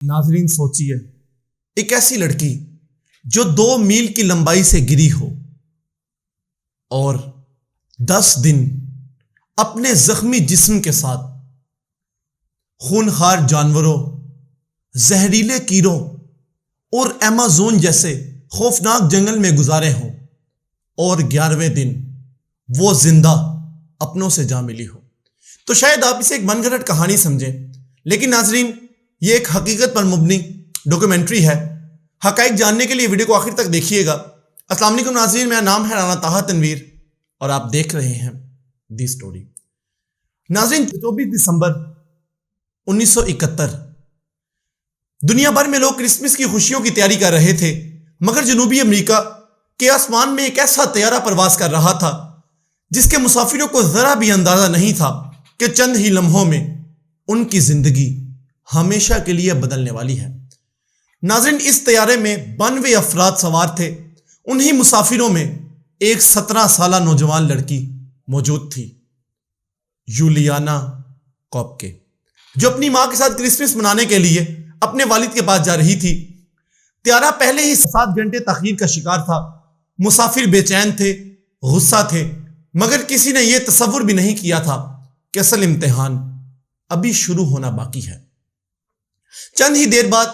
ناظرین سوچیے، ایک ایسی لڑکی جو 2 میل کی لمبائی سے گری ہو اور 10 دن اپنے زخمی جسم کے ساتھ خونخوار جانوروں، زہریلے کیڑوں اور ایمازون جیسے خوفناک جنگل میں گزارے ہوں اور 11ویں دن وہ زندہ اپنوں سے جا ملی ہو، تو شاید آپ اسے ایک من گھڑت کہانی سمجھیں، لیکن ناظرین یہ ایک حقیقت پر مبنی ڈاکومنٹری ہے۔ حقائق جاننے کے لیے ویڈیو کو آخر تک دیکھیے گا۔ السلام علیکم ناظرین، میرا نام ہے رانا طاہر تنویر اور آپ دیکھ رہے ہیں دی سٹوری۔ ناظرین 24 دسمبر 1971 دنیا بھر میں لوگ کرسمس کی خوشیوں کی تیاری کر رہے تھے، مگر جنوبی امریکہ کے آسمان میں ایک ایسا طیارہ پرواز کر رہا تھا جس کے مسافروں کو ذرا بھی اندازہ نہیں تھا کہ چند ہی لمحوں میں ان کی زندگی ہمیشہ کے لیے بدلنے والی ہے۔ ناظرین اس طیارے میں 92 افراد سوار تھے۔ انہی مسافروں میں ایک 17 سالہ نوجوان لڑکی موجود تھی، یولیانا کوپکے، جو اپنی ماں کے ساتھ کرسمس منانے کے لیے اپنے والد کے پاس جا رہی تھی۔ طیارہ پہلے ہی 7 گھنٹے تاخیر کا شکار تھا۔ مسافر بے چین تھے، غصہ تھے، مگر کسی نے یہ تصور بھی نہیں کیا تھا کہ اصل امتحان ابھی شروع ہونا باقی ہے۔ چند ہی دیر بعد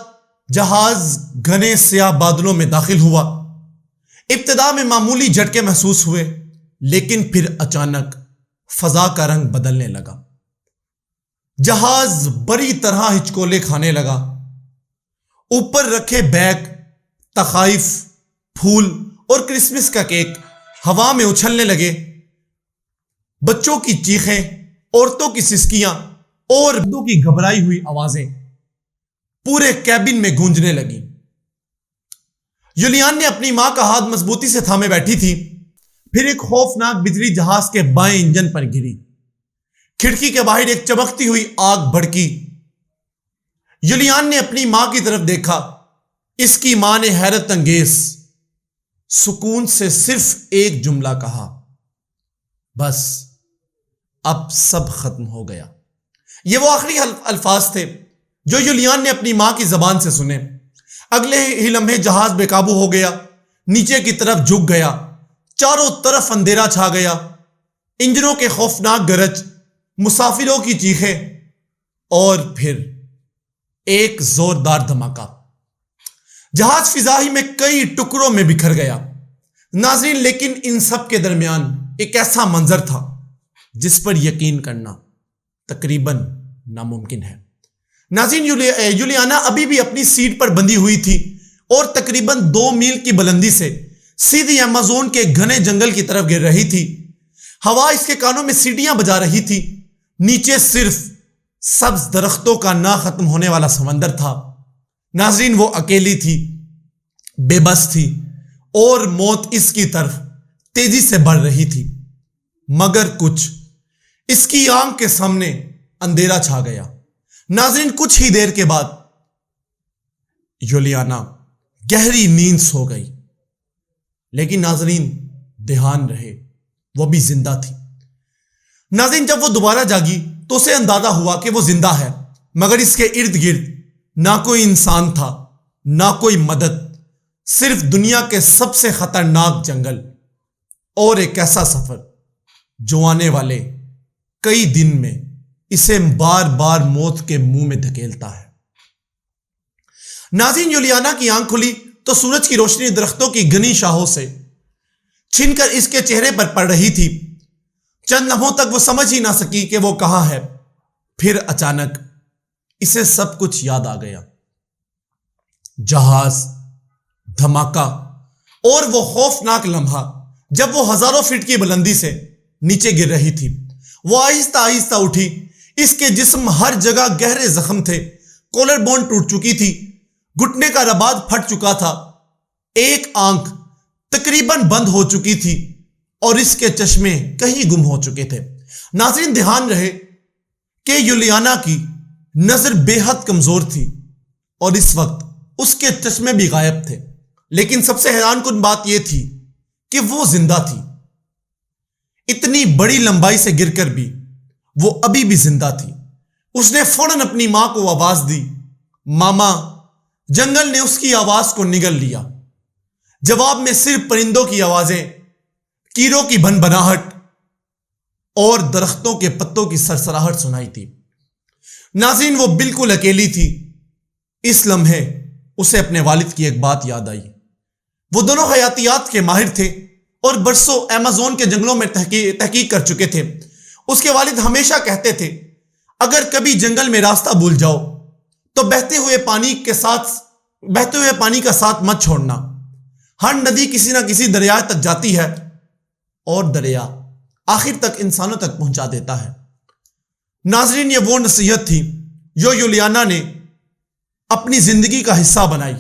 جہاز گھنے سیاہ بادلوں میں داخل ہوا۔ ابتدا میں معمولی جھٹکے محسوس ہوئے، لیکن پھر اچانک فضا کا رنگ بدلنے لگا۔ جہاز بڑی طرح ہچکولے کھانے لگا۔ اوپر رکھے بیگ، تخائف، پھول اور کرسمس کا کیک ہوا میں اچھلنے لگے۔ بچوں کی چیخیں، عورتوں کی سسکیاں اور مردوں کی گھبرائی ہوئی آوازیں پورے کیبن میں گونجنے لگیں۔ یولیان نے اپنی ماں کا ہاتھ مضبوطی سے تھامے بیٹھی تھی۔ پھر ایک خوفناک بجلی جہاز کے بائیں انجن پر گری۔ کھڑکی کے باہر ایک چمکتی ہوئی آگ بھڑکی۔ یولیان نے اپنی ماں کی طرف دیکھا۔ اس کی ماں نے حیرت انگیز سکون سے صرف ایک جملہ کہا، بس اب سب ختم ہو گیا۔ یہ وہ آخری الفاظ تھے جو یولیان نے اپنی ماں کی زبان سے سنے۔ اگلے ہی لمحے جہاز بے قابو ہو گیا، نیچے کی طرف جھک گیا۔ چاروں طرف اندھیرا چھا گیا۔ انجنوں کے خوفناک گرج، مسافروں کی چیخیں اور پھر ایک زوردار دھماکہ۔ جہاز فضائی میں کئی ٹکڑوں میں بکھر گیا۔ ناظرین لیکن ان سب کے درمیان ایک ایسا منظر تھا جس پر یقین کرنا تقریباً ناممکن ہے۔ ناظرین یولیانا ابھی بھی اپنی سیٹ پر بندھی ہوئی تھی اور تقریباً 2 میل کی بلندی سے سیدھی ایمازون کے گھنے جنگل کی طرف گر رہی تھی۔ ہوا اس کے کانوں میں سیٹیاں بجا رہی تھی۔ نیچے صرف سبز درختوں کا نہ ختم ہونے والا سمندر تھا۔ ناظرین وہ اکیلی تھی، بے بس تھی اور موت اس کی طرف تیزی سے بڑھ رہی تھی، مگر کچھ اس کی آنکھ کے سامنے اندھیرا چھا گیا۔ ناظرین کچھ ہی دیر کے بعد یولیانا گہری نیند سو گئی، لیکن ناظرین دھیان رہے وہ بھی زندہ تھی۔ ناظرین جب وہ دوبارہ جاگی تو اسے اندازہ ہوا کہ وہ زندہ ہے، مگر اس کے ارد گرد نہ کوئی انسان تھا، نہ کوئی مدد، صرف دنیا کے سب سے خطرناک جنگل اور ایک ایسا سفر جو آنے والے کئی دن میں اسے بار بار موت کے منہ میں دھکیلتا ہے۔ ناظرین یولیانا کی آنکھ کھلی تو سورج کی روشنی درختوں کی گھنی شاخوں سے چھن کر اس کے چہرے پر پڑ رہی تھی۔ چند لمحوں تک وہ سمجھ ہی نہ سکی کہ وہ کہاں ہے۔ پھر اچانک اسے سب کچھ یاد آ گیا۔ جہاز، دھماکہ اور وہ خوفناک لمحہ جب وہ ہزاروں فٹ کی بلندی سے نیچے گر رہی تھی۔ وہ آہستہ آہستہ اٹھی۔ اس کے جسم ہر جگہ گہرے زخم تھے، کولر بون ٹوٹ چکی تھی، گھٹنے کا رباط پھٹ چکا تھا، ایک آنکھ تقریباً بند ہو چکی تھی اور اس کے چشمے کہیں گم ہو چکے تھے۔ ناظرین دھیان رہے کہ یولیانا کی نظر بے حد کمزور تھی اور اس وقت اس کے چشمے بھی غائب تھے، لیکن سب سے حیران کن بات یہ تھی کہ وہ زندہ تھی۔ اتنی بڑی لمبائی سے گر کر بھی وہ ابھی بھی زندہ تھی۔ اس نے فوراً اپنی ماں کو آواز دی، ماما جنگل نے اس کی آواز کو نگل لیا۔ جواب میں صرف پرندوں کی آوازیں، کیڑوں کی بھن بھناہٹ اور درختوں کے پتوں کی سرسراہٹ سنائی تھی۔ ناظرین، وہ بالکل اکیلی تھی۔ اس لمحے اسے اپنے والد کی ایک بات یاد آئی۔ وہ دونوں حیاتیات کے ماہر تھے اور برسوں ایمیزون کے جنگلوں میں تحقیق کر چکے تھے۔ اس کے والد ہمیشہ کہتے تھے، اگر کبھی جنگل میں راستہ بھول جاؤ تو بہتے ہوئے پانی کا ساتھ مت چھوڑنا۔ ہر ندی کسی نہ کسی دریا تک جاتی ہے اور دریا آخر تک انسانوں تک پہنچا دیتا ہے۔ ناظرین، یہ وہ نصیحت تھی جو یولیانا نے اپنی زندگی کا حصہ بنائی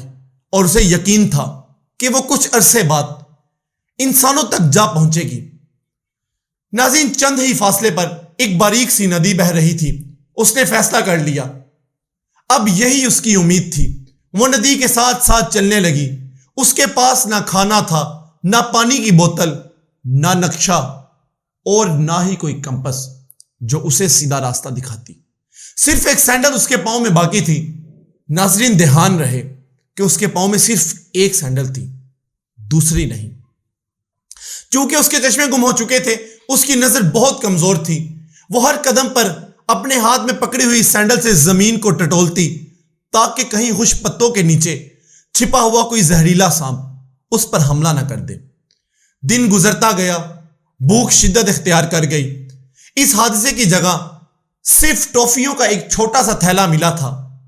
اور اسے یقین تھا کہ وہ کچھ عرصے بعد انسانوں تک جا پہنچے گی۔ ناظرین، چند ہی فاصلے پر ایک باریک سی ندی بہہ رہی تھی۔ اس نے فیصلہ کر لیا، اب یہی اس کی امید تھی۔ وہ ندی کے ساتھ ساتھ چلنے لگی۔ اس کے پاس نہ کھانا تھا، نہ پانی کی بوتل، نہ نقشہ اور نہ ہی کوئی کمپس جو اسے سیدھا راستہ دکھاتی۔ صرف ایک سینڈل اس کے پاؤں میں باقی تھی۔ ناظرین، دھیان رہے کہ اس کے پاؤں میں صرف ایک سینڈل تھی، دوسری نہیں۔ چونکہ اس کے چشمے گم ہو چکے تھے، اس کی نظر بہت کمزور تھی۔ وہ ہر قدم پر اپنے ہاتھ میں پکڑی ہوئی سینڈل سے زمین کو ٹٹولتی تاکہ کہیں خشک پتوں کے نیچے چھپا ہوا کوئی زہریلا سانپ اس پر حملہ نہ کر دے۔ دن گزرتا گیا، بھوک شدت اختیار کر گئی۔ اس حادثے کی جگہ صرف ٹافیوں کا ایک چھوٹا سا تھیلا ملا تھا۔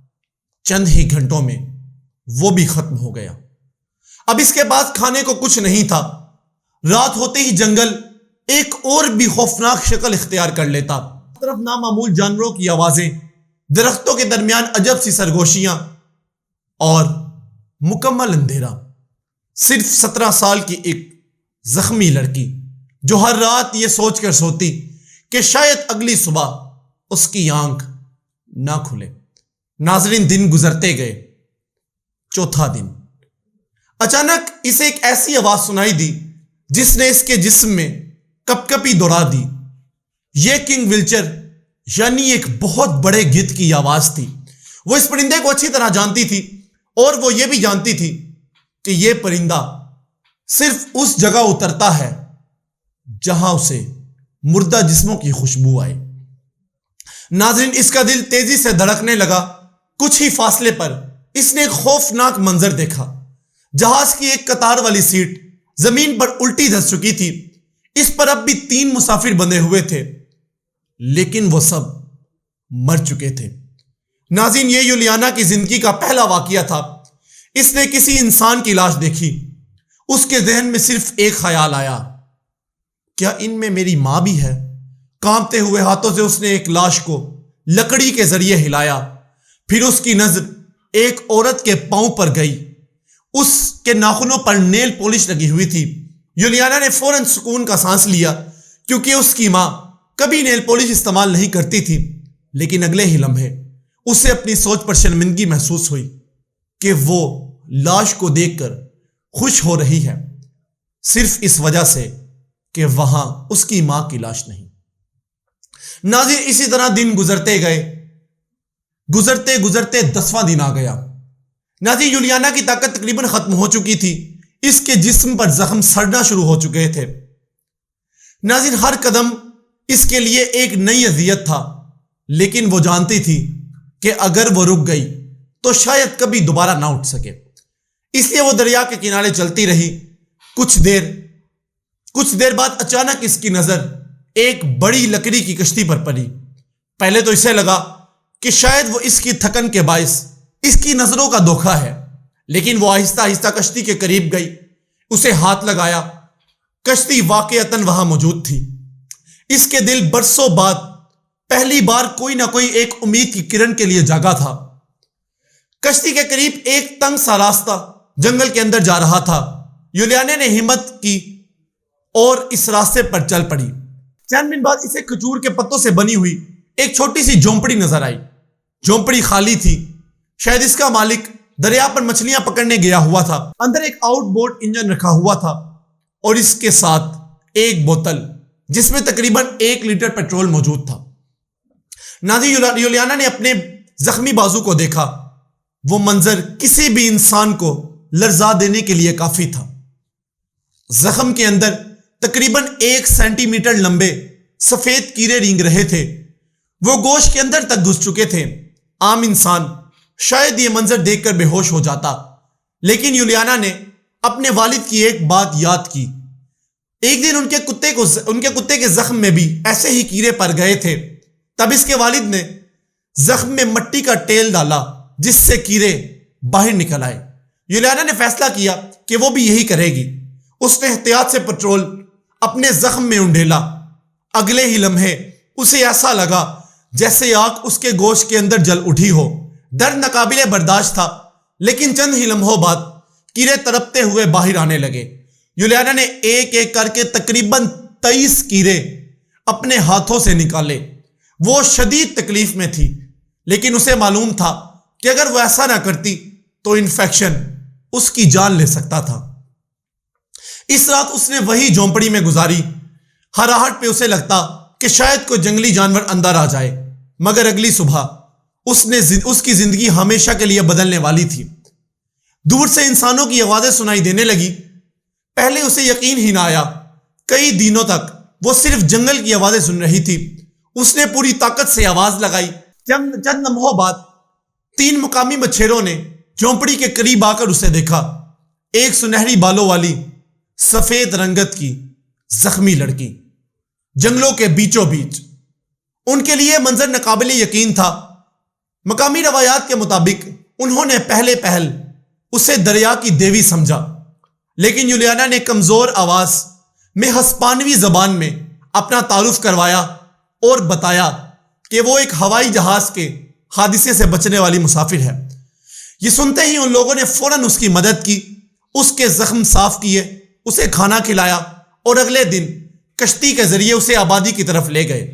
چند ہی گھنٹوں میں وہ بھی ختم ہو گیا۔ اب اس کے پاس کھانے کو کچھ نہیں تھا۔ رات ہوتے ہی جنگل ایک اور بھی خوفناک شکل اختیار کر لیتا۔ طرف نامعلوم جانوروں کی آوازیں، درختوں کے درمیان عجب سی سرگوشیاں اور مکمل اندھیرا۔ صرف 17 سال کی ایک زخمی لڑکی جو ہر رات یہ سوچ کر سوتی کہ شاید اگلی صبح اس کی آنکھ نہ کھلے۔ ناظرین، دن گزرتے گئے۔ چوتھا دن، اچانک اسے ایک ایسی آواز سنائی دی جس نے اس کے جسم میں کپ کپی دوڑا دی۔ یہ کنگ ولچر یعنی ایک بہت بڑے گدھ کی آواز تھی۔ وہ اس پرندے کو اچھی طرح جانتی تھی اور وہ یہ بھی جانتی تھی کہ یہ پرندہ صرف اس جگہ اترتا ہے جہاں اسے مردہ جسموں کی خوشبو آئے۔ ناظرین، اس کا دل تیزی سے دھڑکنے لگا۔ کچھ ہی فاصلے پر اس نے ایک خوفناک منظر دیکھا۔ جہاز کی ایک قطار والی سیٹ زمین پر الٹی دھس چکی تھی۔ اس پر اب بھی 3 مسافر بندھے ہوئے تھے، لیکن وہ سب مر چکے تھے۔ ناظرین، یہ یولیانا کی زندگی کا پہلا واقعہ تھا۔ اس نے کسی انسان کی لاش دیکھی۔ اس کے ذہن میں صرف ایک خیال آیا، کیا ان میں میری ماں بھی ہے؟ کانپتے ہوئے ہاتھوں سے اس نے ایک لاش کو لکڑی کے ذریعے ہلایا۔ پھر اس کی نظر ایک عورت کے پاؤں پر گئی۔ اس کے ناخنوں پر نیل پولش لگی ہوئی تھی۔ یولیانا نے فوراً سکون کا سانس لیا کیونکہ اس کی ماں کبھی نیل پولش استعمال نہیں کرتی تھی۔ لیکن اگلے ہی لمحے اسے اپنی سوچ پر شرمندگی محسوس ہوئی کہ وہ لاش کو دیکھ کر خوش ہو رہی ہے، صرف اس وجہ سے کہ وہاں اس کی ماں کی لاش نہیں۔ ناظرین، اسی طرح دن گزرتے گئے۔ گزرتے گزرتے 10واں دن آ گیا۔ ناظرین، یولیانا کی طاقت تقریباً ختم ہو چکی تھی۔ اس کے جسم پر زخم سڑنا شروع ہو چکے تھے۔ ناظرین، ہر قدم اس کے لیے ایک نئی اذیت تھا، لیکن وہ جانتی تھی کہ اگر وہ رک گئی تو شاید کبھی دوبارہ نہ اٹھ سکے۔ اس لیے وہ دریا کے کنارے چلتی رہی۔ کچھ دیر بعد اچانک اس کی نظر ایک بڑی لکڑی کی کشتی پر پڑی۔ پہلے تو اسے لگا کہ شاید وہ اس کی تھکن کے باعث اس کی نظروں کا دھوکہ ہے، لیکن وہ آہستہ آہستہ کشتی کے قریب گئی، اسے ہاتھ لگایا۔ کشتی واقعتاً وہاں موجود تھی۔ اس کے دل برسوں بعد پہلی بار کوئی نہ کوئی ایک امید کی کرن کے لیے جاگا تھا۔ کشتی کے قریب ایک تنگ سا راستہ جنگل کے اندر جا رہا تھا۔ یولیانا نے ہمت کی اور اس راستے پر چل پڑی۔ چند منٹ بعد اسے کھجور کے پتوں سے بنی ہوئی ایک چھوٹی سی جھونپڑی نظر آئی۔ جھونپڑی خالی تھی۔ شاید اس کا مالک دریا پر مچھلیاں پکڑنے گیا ہوا تھا۔ اندر ایک آؤٹ بورڈ انجن رکھا ہوا تھا اور اس کے ساتھ ایک بوتل جس میں تقریباً 1 لیٹر پیٹرول موجود تھا۔ ناظرین، یولیانا نے اپنے زخمی بازو کو دیکھا۔ وہ منظر کسی بھی انسان کو لرزا دینے کے لیے کافی تھا۔ زخم کے اندر تقریباً 1 سینٹی میٹر لمبے سفید کیڑے رینگ رہے تھے، وہ گوشت کے اندر تک گھس چکے تھے۔ عام انسان شاید یہ منظر دیکھ کر بے ہوش ہو جاتا، لیکن یولیانا نے اپنے والد کی ایک بات یاد کی۔ ایک دن ان کے کتے کے زخم میں بھی ایسے ہی کیڑے پڑ گئے تھے۔ تب اس کے والد نے زخم میں مٹی کا تیل ڈالا جس سے کیڑے باہر نکل آئے۔ یولیانا نے فیصلہ کیا کہ وہ بھی یہی کرے گی۔ اس نے احتیاط سے پٹرول اپنے زخم میں انڈیلا۔ اگلے ہی لمحے اسے ایسا لگا جیسے آگ اس کے گوشت کے اندر جل اٹھی ہو۔ درد ناقابل برداشت تھا، لیکن چند ہی لمحوں بعد کیڑے تڑپتے ہوئے باہر آنے لگے۔ یولیانا نے ایک ایک کر کے تقریباً 23 کیڑے اپنے ہاتھوں سے نکالے۔ وہ شدید تکلیف میں تھی، لیکن اسے معلوم تھا کہ اگر وہ ایسا نہ کرتی تو انفیکشن اس کی جان لے سکتا تھا۔ اس رات اس نے وہی جھونپڑی میں گزاری۔ ہر آہٹ پہ اسے لگتا کہ شاید کوئی جنگلی جانور اندر آ جائے، مگر اگلی صبح اس کی زندگی ہمیشہ کے لیے بدلنے والی تھی۔ دور سے انسانوں کی آوازیں سنائی دینے لگی۔ پہلے اسے یقین ہی نہ آیا۔ کئی دنوں تک وہ صرف جنگل کی آوازیں سن رہی تھی۔ اس نے پوری طاقت سے آواز لگائی۔ چند لمحوں بعد 3 مقامی مچھیروں نے جھونپڑی کے قریب آ کر اسے دیکھا۔ ایک سنہری بالوں والی سفید رنگت کی زخمی لڑکی جنگلوں کے بیچوں بیچ۔ ان کے لیے منظر ناقابل یقین تھا۔ مقامی روایات کے مطابق انہوں نے پہل اسے دریا کی دیوی سمجھا، لیکن یولیانا نے کمزور آواز میں ہسپانوی زبان میں اپنا تعارف کروایا اور بتایا کہ وہ ایک ہوائی جہاز کے حادثے سے بچنے والی مسافر ہے۔ یہ سنتے ہی ان لوگوں نے فوراً اس کی مدد کی، اس کے زخم صاف کیے، اسے کھانا کھلایا اور اگلے دن کشتی کے ذریعے اسے آبادی کی طرف لے گئے۔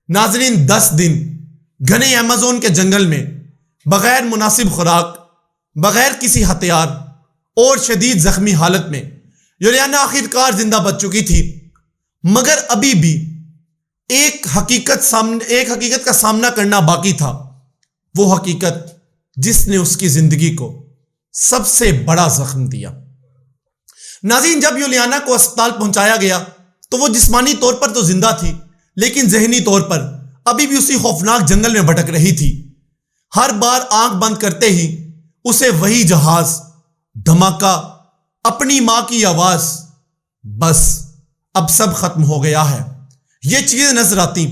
ناظرین، 10 دن گھنے ایمیزون کے جنگل میں بغیر مناسب خوراک، بغیر کسی ہتھیار اور شدید زخمی حالت میں یولیانا آخر کار زندہ بچ چکی تھی، مگر ابھی بھی ایک حقیقت کا سامنا کرنا باقی تھا۔ وہ حقیقت جس نے اس کی زندگی کو سب سے بڑا زخم دیا۔ ناظرین، جب یولیانا کو اسپتال پہنچایا گیا تو وہ جسمانی طور پر تو زندہ تھی، لیکن ذہنی طور پر ابھی بھی اسی خوفناک جنگل میں بھٹک رہی تھی۔ ہر بار آنکھ بند کرتے ہی اسے وہی جہاز، دھماکہ، اپنی ماں کی آواز، بس اب سب ختم ہو گیا ہے، یہ چیزیں نظر آتی۔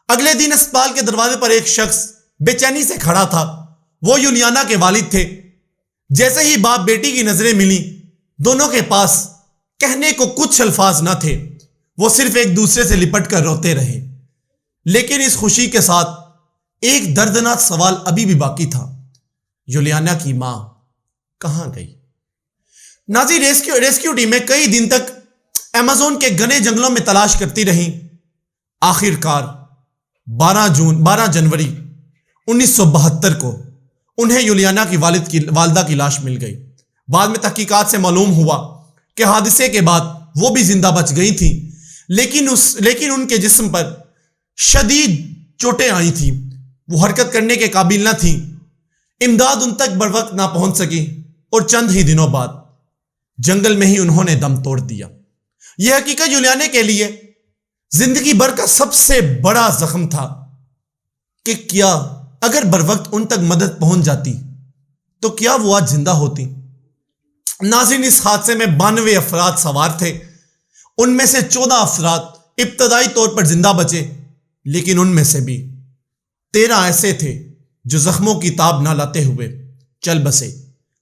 اگلے دن اسپتال کے دروازے پر ایک شخص بے چینی سے کھڑا تھا۔ وہ یولیانا کے والد تھے۔ جیسے ہی باپ بیٹی کی نظریں ملی، دونوں کے پاس کہنے کو کچھ الفاظ نہ تھے۔ وہ صرف ایک دوسرے سے لپٹ کر روتے رہے، لیکن اس خوشی کے ساتھ ایک دردناک سوال ابھی بھی باقی تھا: یولیانا کی ماں کہاں گئی؟ نازی ریسکیو ٹیمیں کئی دن تک ایمیزون کے گھنے جنگلوں میں تلاش کرتی رہیں۔ آخر کار 12 جنوری 1972 کو انہیں یولیانا کی والدہ کی لاش مل گئی۔ بعد میں تحقیقات سے معلوم ہوا کہ حادثے کے بعد وہ بھی زندہ بچ گئی تھیں، لیکن ان کے جسم پر شدید چوٹیں آئی تھیں۔ وہ حرکت کرنے کے قابل نہ تھیں۔ امداد ان تک بر وقت نہ پہنچ سکی اور چند ہی دنوں بعد جنگل میں ہی انہوں نے دم توڑ دیا۔ یہ حقیقت یولیانا کے لیے زندگی بھر کا سب سے بڑا زخم تھا کہ کیا اگر بر وقت ان تک مدد پہنچ جاتی تو کیا وہ آج زندہ ہوتی؟ ناظرین، اس حادثے میں 92 افراد سوار تھے۔ ان میں سے 14 افراد ابتدائی طور پر زندہ بچے، لیکن ان میں سے بھی 13 ایسے تھے جو زخموں کی تاب نہ لاتے ہوئے چل بسے۔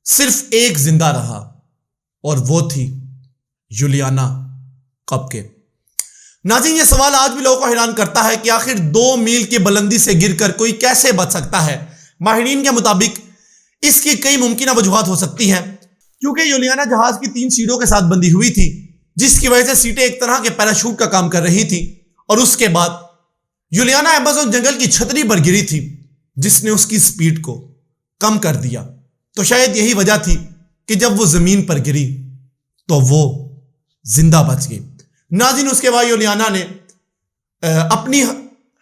صرف ایک زندہ رہا، اور وہ تھی یولیانا کپکے۔ ناظرین، یہ سوال آج بھی لوگوں کو حیران کرتا ہے کہ آخر 2 میل کی بلندی سے گر کر کوئی کیسے بچ سکتا ہے؟ ماہرین کے مطابق اس کی کئی ممکنہ وجوہات ہو سکتی ہیں، کیونکہ یولیانا جہاز کی 3 سیٹوں کے ساتھ بندھی ہوئی تھی، جس کی وجہ سے سیٹیں ایک طرح کے پیراشوٹ کا کام کر رہی تھی، اور اس کے بعد یولیانا ایمیزون جنگل کی چھتری پر گری تھی، جس نے اس کی سپیڈ کو کم کر دیا۔ تو شاید یہی وجہ تھی کہ جب وہ زمین پر گری تو وہ زندہ بچ گئی۔ ناظرین، اس کے بعد یولیانا نے اپنی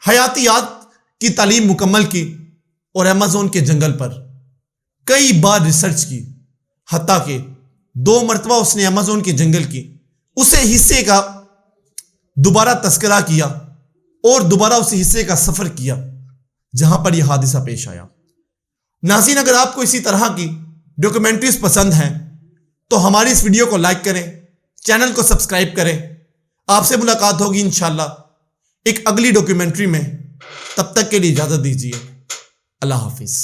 حیاتیات کی تعلیم مکمل کی اور ایمیزون کے جنگل پر کئی بار ریسرچ کی، حتیٰ کہ 2 مرتبہ اس نے ایمیزون کے جنگل کی اسے حصے کا دوبارہ تذکرہ کیا اور دوبارہ اسی حصے کا سفر کیا جہاں پر یہ حادثہ پیش آیا۔ ناظرین، اگر آپ کو اسی طرح کی ڈاکیومنٹریز پسند ہیں تو ہماری اس ویڈیو کو لائک کریں، چینل کو سبسکرائب کریں۔ آپ سے ملاقات ہوگی انشاءاللہ ایک اگلی ڈاکیومنٹری میں۔ تب تک کے لیے اجازت دیجیے۔ اللہ حافظ۔